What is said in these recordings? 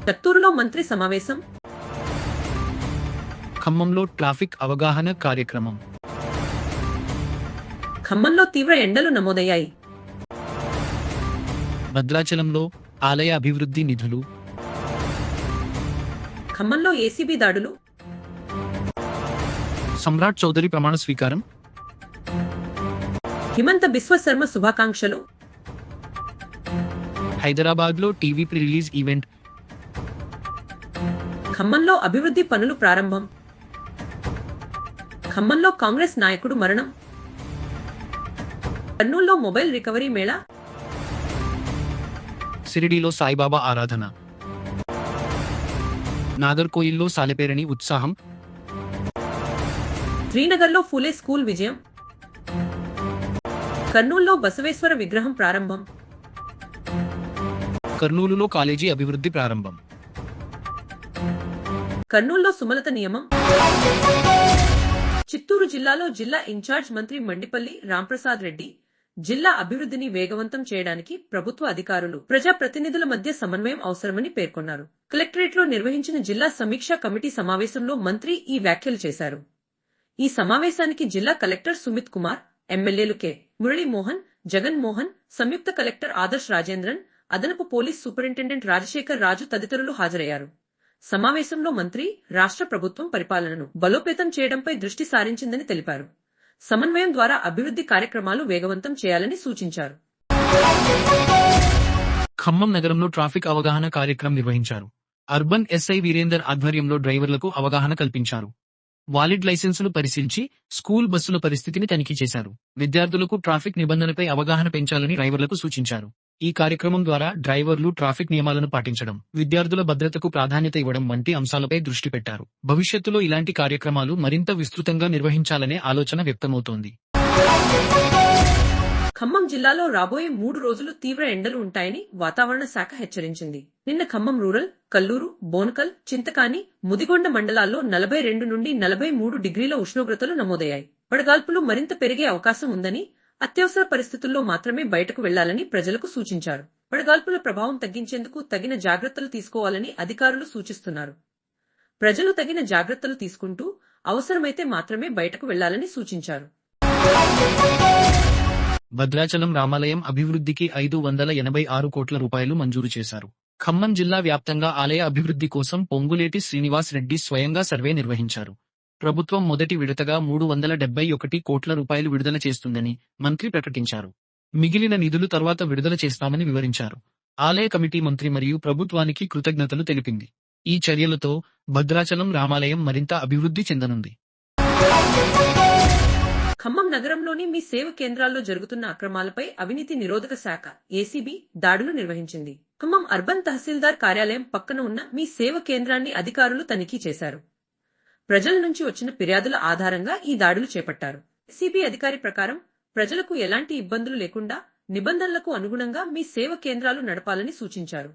చిత్తూరులో మంత్రి సమావేశం. ఖమ్మంలో ట్రాఫిక్ అవగాహన కార్యక్రమం. ఖమ్మంలో తీవ్ర ఎండలు నమోదయ్యాయి. భద్రాచలంలో ఆలయ అభివృద్ధి నిధులు. ఖమ్మంలో ఏసీబీ దాడులు. సమ్రాట్ చౌదరి ప్రమాణ స్వీకారం. హిమంత బిశ్వ శర్మ శుభాకాంక్షలు. హైదరాబాద్లో టీవీ ప్రీ రిలీజ్ ఈవెంట్. ఖమ్మంలో అభివృద్ధి పనులు ప్రారంభం. ఖమ్మంలో కాంగ్రెస్ నాయకుడు మరణం. కర్నూలులో మొబైల్ రికవరీ మేళా. సిరిడిలో సాయిబాబా ఆరాధన. నాగర్కోయిల్లో సాలెపేరణి ఉత్సాహం. శ్రీనగర్లో ఫూలే స్కూల్ విజయం. కర్నూలులో బసవేశ్వర విగ్రహం ప్రారంభం. కర్నూలులో కాలేజీ అభివృద్ధి ప్రారంభం. కర్నూలులో సుమలత నియమం. చిత్తూరు జిల్లాలో జిల్లా ఇన్ఛార్జ్ మంత్రి మండిపల్లి రాంప్రసాద్ రెడ్డి జిల్లా అభివృద్ధిని వేగవంతం చేయడానికి ప్రభుత్వ అధికారులు ప్రజాప్రతినిధుల మధ్య సమన్వయం అవసరమని పేర్కొన్నారు. కలెక్టరేట్లో నిర్వహించిన జిల్లా సమీక్షా కమిటీ సమావేశంలో మంత్రి ఈ వ్యాఖ్యలు చేశారు. ఈ సమావేశానికి జిల్లా కలెక్టర్ సుమిత్ కుమార్, ఎమ్మెల్యేలు కె మురళీమోహన్, జగన్ మోహన్, సంయుక్త కలెక్టర్ ఆదర్శ్ రాజేంద్రన్, అదనపు పోలీస్ సూపరింటెండెంట్ రాజశేఖర్ రాజు తదితరులు హాజరయ్యారు. సమావేశంలో మంత్రి రాష్ట్ర ప్రభుత్వం పరిపాలనను బలోపేతం చేయడంపై దృష్టి సారించిందని తెలిపారు. సమన్వయం ద్వారా అభివృద్ధి కార్యక్రమాలు వేగవంతం చేయాలని సూచించారు. ఖమ్మం నగరంలో ట్రాఫిక్ అవగాహన కార్యక్రమం నిర్వహించారు. అర్బన్ ఎస్ఐ వీరేందర్ ఆధ్వర్యంలో డ్రైవర్లకు అవగాహన కల్పించారు. వాలిడ్ లైసెన్సులు పరిశీలించి స్కూల్ బస్సుల పరిస్థితిని తనిఖీ చేశారు. విద్యార్థులకు ట్రాఫిక్ నిబంధనలపై అవగాహన పెంచాలని డ్రైవర్లకు సూచించారు. ఈ కార్యక్రమం ద్వారా డ్రైవర్లు ట్రాఫిక్ నియమాలను పాటించడం, విద్యార్థుల భద్రతకు ప్రాధాన్యత ఇవ్వడం వంటి అంశాలపై దృష్టి పెట్టారు. భవిష్యత్తులో ఇలాంటి కార్యక్రమాలు మరింత విస్తృతంగా నిర్వహించాలనే ఆలోచన వ్యక్తమవుతోంది. ఖమ్మం జిల్లాలో రాబోయే 3 రోజులు తీవ్ర ఎండలు ఉంటాయని వాతావరణ శాఖ హెచ్చరించింది. నిన్న ఖమ్మం రూరల్, కల్లూరు, బోనకల్, చింతకాని, ముదిగొండ మండలాల్లో 42 నుండి 43 డిగ్రీల ఉష్ణోగ్రతలు నమోదయ్యాయి. వడగాల్పులు మరింత పెరిగే అవకాశం ఉందని, అత్యవసర పరిస్థితుల్లో మాత్రమే బయటకు వెళ్లాలని ప్రజలకు సూచించారు. వడగాల్పుల ప్రభావం తగ్గించేందుకు తగిన జాగ్రత్తలు తీసుకోవాలని అధికారులు సూచిస్తున్నారు. ప్రజలు తగిన జాగ్రత్తలు తీసుకుంటూ అవసరమైతే మాత్రమే బయటకు వెళ్లాలని సూచించారు. భద్రాచలం రామాలయం అభివృద్ధికి 586 కోట్ల రూపాయలు మంజూరు చేశారు. ఖమ్మం జిల్లా వ్యాప్తంగా ఆలయ అభివృద్ధి కోసం పొంగులేటి శ్రీనివాస్ రెడ్డి స్వయంగా సర్వే నిర్వహించారు. ప్రభుత్వం మొదటి విడతగా 371 కోట్ల రూపాయలు విడుదల చేస్తుందని మంత్రి ప్రకటించారు. మిగిలిన నిధులు తర్వాత విడుదల చేస్తామని వివరించారు. ఆలయ కమిటీ మంత్రి మరియు ప్రభుత్వానికి కృతజ్ఞతలు తెలిపింది. ఈ చర్యలతో భద్రాచలం రామాలయం మరింత అభివృద్ధి చెందనుంది. ఖమ్మం నగరంలోని మీ సేవ కేంద్రాల్లో జరుగుతున్న అక్రమాలపై అవినీతి నిరోధక శాఖ ఏసీబీ దాడులు నిర్వహించింది. ఖమ్మం అర్బన్ తహసీల్దార్ కార్యాలయం పక్కన ఉన్న మీ సేవ కేంద్రాన్ని అధికారులు తనిఖీ చేశారు. ప్రజల నుంచి వచ్చిన ఫిర్యాదుల ఆధారంగా ఈ దాడులు చేపట్టారు. ఏసీబీ అధికారి ప్రకారం ప్రజలకు ఎలాంటి ఇబ్బందులు లేకుండా నిబంధనలకు అనుగుణంగా మీ సేవ కేంద్రాలు నడపాలని సూచించారు.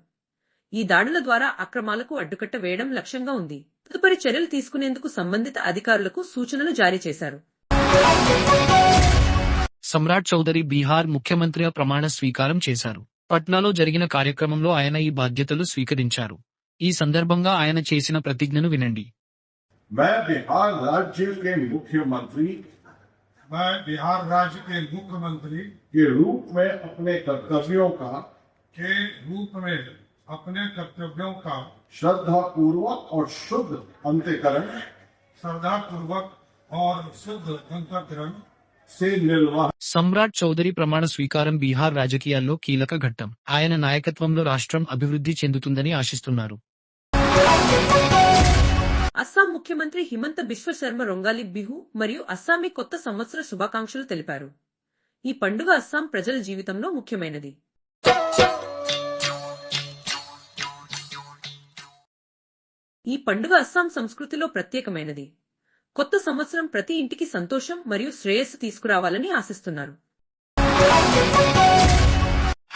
ఈ దాడుల ద్వారా అక్రమాలకు అడ్డుకట్ట వేయడం లక్ష్యంగా ఉంది. తదుపరి చర్యలు తీసుకునేందుకు సంబంధిత అధికారులకు సూచనలు జారీ చేశారు. సమ్రాట్ చౌదరి బీహార్ ముఖ్యమంత్రిగా ప్రమాణ స్వీకారం చేశారు. పట్నాలో జరిగిన కార్యక్రమంలో ఆయన ఈ బాధ్యతలు స్వీకరించారు. ఈ సందర్భంగా ఆయన చేసిన ప్రతిజ్ఞను వినండి. मैं बिहार राज्य के मुख्यमंत्री के रूप में अपने कर्तव्यों का श्रद्धा पूर्वक और शुद्ध अंतःकरण से निर्वाह. సమ్రాట్ చౌదరి ప్రమాణ స్వీకారం బీహార్ రాజకీయాల్లో కీలక ఘట్టం. ఆయన నాయకత్వంలో రాష్ట్రం అభివృద్ధి చెందుతుందని ఆశిస్తున్నారు. అస్సాం ముఖ్యమంత్రి హిమంత బిశ్వ శర్మ రొంగాలి బిహు మరియు అస్సామీ కొత్త సంవత్సర శుభాకాంక్షలు తెలిపారు. ఈ పండుగ అస్సాం ప్రజల జీవితంలో ముఖ్యమైనది. ఈ పండుగ అస్సాం సంస్కృతిలో ప్రత్యేకమైనది. కొత్త సంవత్సరం ప్రతి ఇంటికి సంతోషం మరియు శ్రేయస్సు తీసుకురావాలని ఆశిస్తున్నారు.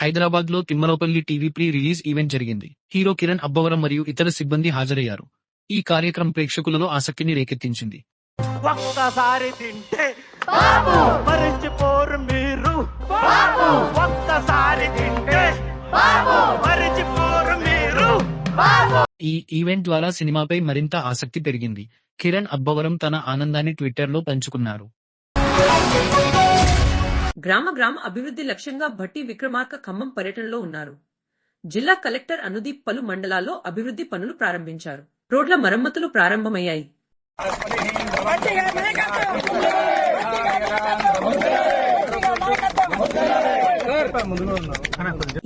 హైదరాబాద్ లో తిమ్మలోపల్లి టీవీ ప్రీ రిలీజ్ ఈవెంట్ జరిగింది. హీరో కిరణ్ అబ్బవరం మరియు ఇతర సిబ్బంది హాజరయ్యారు. ఈ కార్యక్రమం ప్రేక్షకులలో ఆసక్తిని రేకెత్తించింది. ఒక్కసారి తింటే మరిచిపోరు మీరు, ఒక్కసారి తింటే మరిచిపోరు మీరు. ఈ ఈవెంట్ ద్వారా సినిమాపై మరింత ఆసక్తి పెరిగింది. కిరణ్ అబ్బవరం తన ఆనందాన్ని ట్విట్టర్లో పంచుకున్నారు. గ్రామ అభివృద్ధి లక్ష్యంగా భట్టి విక్రమార్క ఖమ్మం పర్యటనలో ఉన్నారు. జిల్లా కలెక్టర్ అనుదీప్ పలు మండలాల్లో అభివృద్ధి పనులు ప్రారంభించారు. రోడ్ల మరమ్మతులు ప్రారంభమయ్యాయి.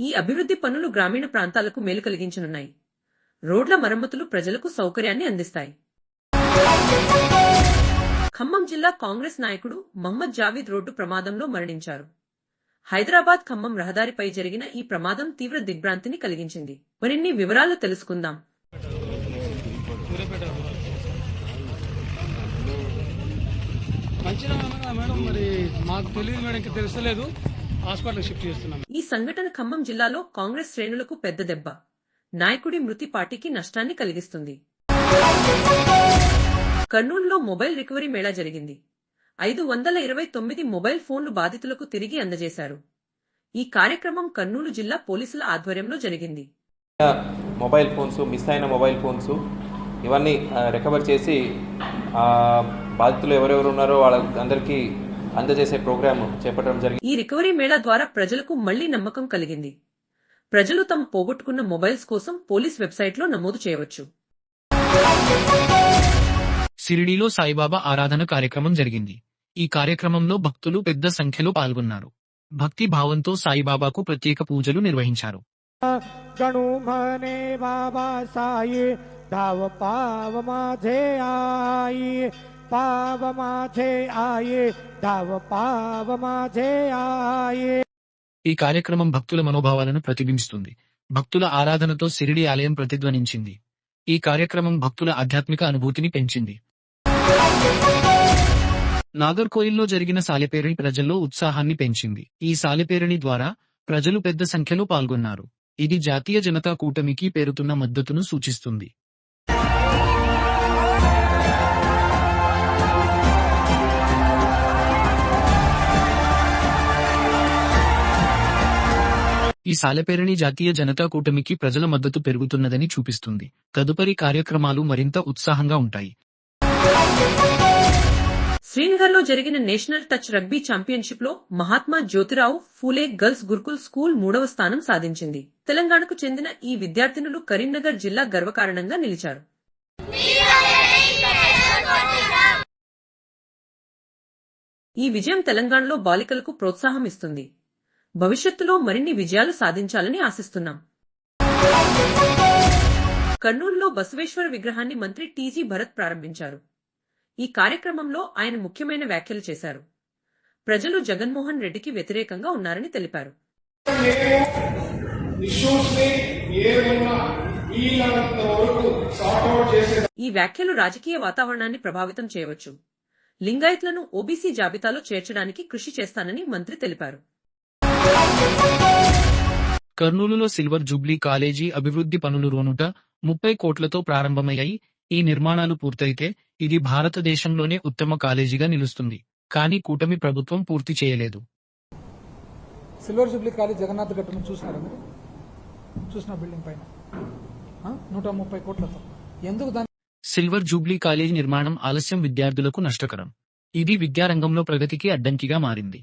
ఈ అభివృద్ధి పనులు గ్రామీణ ప్రాంతాలకు మేలు కలిగించనున్నాయి. రోడ్ల మరమ్మతులు ప్రజలకు సౌకర్యాన్ని అందిస్తాయి. ఖమ్మం జిల్లా కాంగ్రెస్ నాయకుడు మహ్మద్ జావీద్ రోడ్డు ప్రమాదంలో మరణించారు. హైదరాబాద్ ఖమ్మం రహదారిపై జరిగిన ఈ ప్రమాదం తీవ్ర దిగ్భ్రాంతిని కలిగించింది. మరిన్ని వివరాలు తెలుసుకుందాం. మేడం మరి మాకు తెలియదు మేడం, ఇంకా తెలుస్తలేదు, హాస్పిటల్ షిఫ్ట్ చేస్తున్నాం. ఈ సంఘటన ఖమ్మం జిల్లాలో కాంగ్రెస్ శ్రేణులకు పెద్ద దెబ్బ. నాయకుడి మృతి పార్టీకి నష్టాన్ని కలిగిస్తుంది. కర్నూలులో మొబైల్ రికవరీ మేళా జరిగింది. 529 మొబైల్ ఫోన్లు బాధితులకు తిరిగి అందజేశారు. ఈ కార్యక్రమం కర్నూలు జిల్లా పోలీసుల ఆధ్వర్యంలో జరిగింది. మొబైల్ ఫోన్స్, మిస్ అయిన మొబైల్ ఫోన్స్ ఇవన్నీ రికవర్ చేసి బాధితులు ఎవరెవరు ఉన్నారో వాళ్ళందరికీ అందజేసే ప్రోగ్రామ్ చేపట్టడం జరిగింది. ఈ రికవరీ మేళా ద్వారా ప్రజలకు మళ్లీ నమ్మకం కలిగింది. ప్రజలు తమ పోగొట్టుకున్న మొబైల్స్ కోసం పోలీస్ వెబ్సైట్లో నమోదు చేయవచ్చు. షిరిడీలో సాయిబాబా ఆరాధన కార్యక్రమం జరిగింది. ఈ కార్యక్రమంలో భక్తులు పెద్ద సంఖ్యలో పాల్గొన్నారు. భక్తి భావంతో సాయిబాబాకు ప్రత్యేక పూజలు నిర్వహించారు. गणू म्हणे बाबा साई धाव पाव माझे आई, पाव माझे आई, धाव पाव माझे आई. ఈ కార్యక్రమం భక్తుల మనోభావాలను ప్రతిబింబిస్తుంది. భక్తుల ఆరాధనతో షిరిడీ ఆలయం ప్రతిధ్వనించింది. ఈ కార్యక్రమం భక్తుల ఆధ్యాత్మిక అనుభూతిని పెంచింది. నాగర్కోయిల్లో జరిగిన సాలెపేరణి ప్రజల్లో ఉత్సాహాన్ని పెంచింది. ఈ సాలెపేరణి ద్వారా ప్రజలు పెద్ద సంఖ్యలో పాల్గొన్నారు. ఇది జాతీయ జనతా కూటమికి పేరుతున్న మద్దతును సూచిస్తుంది. ఈ సాలెపేరణి జాతీయ జనతా కూటమికి ప్రజల మద్దతు పెరుగుతున్నదని చూపిస్తుంది. తదుపరి కార్యక్రమాలు మరింత ఉత్సాహంగా ఉంటాయి. శ్రీనగర్లో జరిగిన నేషనల్ టచ్ రగ్బీ ఛాంపియన్షిప్లో మహాత్మా జ్యోతిరావు ఫూలే గర్ల్స్ గురుకుల్ స్కూల్ 3వ స్థానం సాధించింది. తెలంగాణకు చెందిన ఈ విద్యార్థినులు కరీంనగర్ జిల్లా గర్వకారణంగా నిలిచారు. ఈ విజయం తెలంగాణలో బాలికలకు ప్రోత్సాహం ఇస్తుంది. భవిష్యత్తులో మరిన్ని విజయాలు సాధించాలని ఆశిస్తున్నాం. కర్నూలులో బసవేశ్వర విగ్రహాన్ని మంత్రి టీజీ భరత్ ప్రారంభించారు. ఈ కార్యక్రమంలో ఆయన ముఖ్యమైన వ్యాఖ్యలు చేశారు. ప్రజలు జగన్మోహన్ రెడ్డికి వ్యతిరేకంగా ఉన్నారని తెలిపారు. ఈ వ్యాఖ్యలు రాజకీయ వాతావరణాన్ని ప్రభావితం చేయవచ్చు. లింగాయత్లను ఓబీసీ జాబితాలో చేర్చడానికి కృషి చేస్తానని మంత్రి తెలిపారు. కర్నూలులో సిల్వర్ జూబ్లీ కాలేజీ అభివృద్ధి పనులు రోనుట 30 కోట్లతో ప్రారంభమయ్యాయి. ఈ నిర్మాణాలు పూర్తయితే ఇది భారతదేశంలోనే ఉత్తమ కాలేజీగా నిలుస్తుంది. కానీ కూటమి ప్రభుత్వం పూర్తి చేయలేదు. సిల్వర్ జూబ్లీ కాలేజ్ జగన్నాథ్ ఘట్టం చూసినారా మీరు? చూసిన బిల్డింగ్ పైన 130 కోట్లతో ఎందుకు దాన్ని? సిల్వర్ జూబ్లీ కాలేజీ నిర్మాణం ఆలస్యం విద్యార్థులకు నష్టకరం. ఇది విద్యారంగంలో ప్రగతికి అడ్డంకిగా మారింది.